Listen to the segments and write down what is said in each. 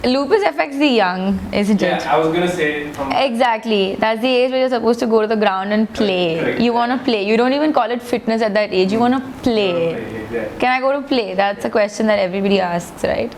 Lupus affects the young, isn't it? Yeah, I was gonna say Exactly. That's the age where you're supposed to go to the ground and play. Correct. You want to play. You don't even call it fitness at that age. You want to play. Exactly. Can I go to play? That's a question that everybody asks, right?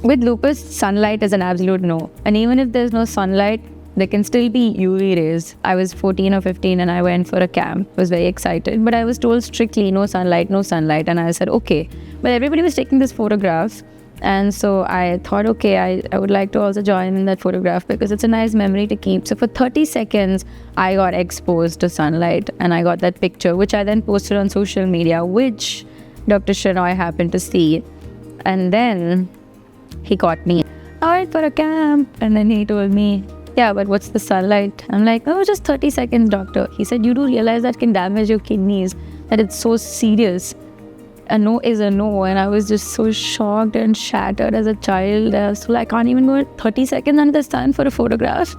With lupus, sunlight is an absolute no. And even if there's no sunlight, there can still be UV rays. I was 14 or 15 and I went for a camp. Was very excited. But I was told strictly no sunlight, no sunlight. And I said, okay. But everybody was taking this photograph. And so I thought, okay, I would like to also join in that photograph because it's a nice memory to keep. So for 30 seconds, I got exposed to sunlight and I got that picture, which I then posted on social media, which Dr. Shenoy happened to see. And then he caught me. I went for a camp. And then he told me, yeah, but what's the sunlight? I'm like, oh, just 30 seconds, doctor. He said, you do realize that can damage your kidneys, that it's so serious. A no is a no. And I was just so shocked and shattered as a child. I was like, I can't even go 30 seconds under the sun for a photograph.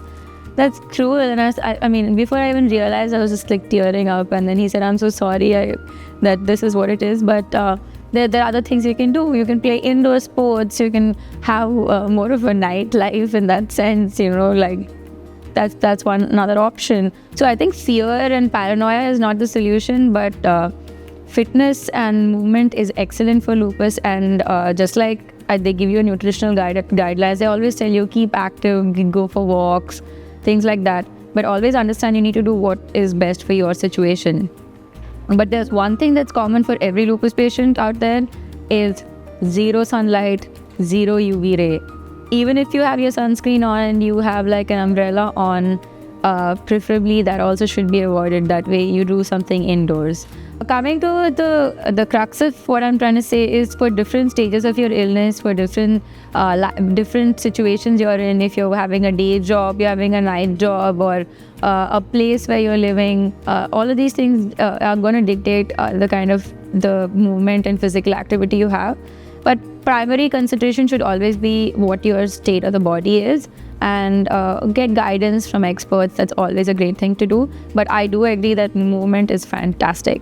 That's cruel. And I mean, before I even realized, I was just like tearing up. And then he said, I'm so sorry that this is what it is. But there are other things you can do. You can play indoor sports. You can have more of a nightlife in that sense, like that's another option. So I think fear and paranoia is not the solution, but fitness and movement is excellent for lupus. And just like they give you a nutritional guidelines, they always tell you keep active, go for walks, things like that. But always understand you need to do what is best for your situation. But there's one thing that's common for every lupus patient out there is zero sunlight, zero UV ray. Even if you have your sunscreen on and you have like an umbrella on, preferably that also should be avoided. That way you do something indoors. Coming to the crux of what I'm trying to say is for different stages of your illness, for different situations you're in, if you're having a day job, you're having a night job, or a place where you're living, all of these things are going to dictate the kind of the movement and physical activity you have. But primary consideration should always be what your state of the body is, and get guidance from experts. That's always a great thing to do. But I do agree that movement is fantastic.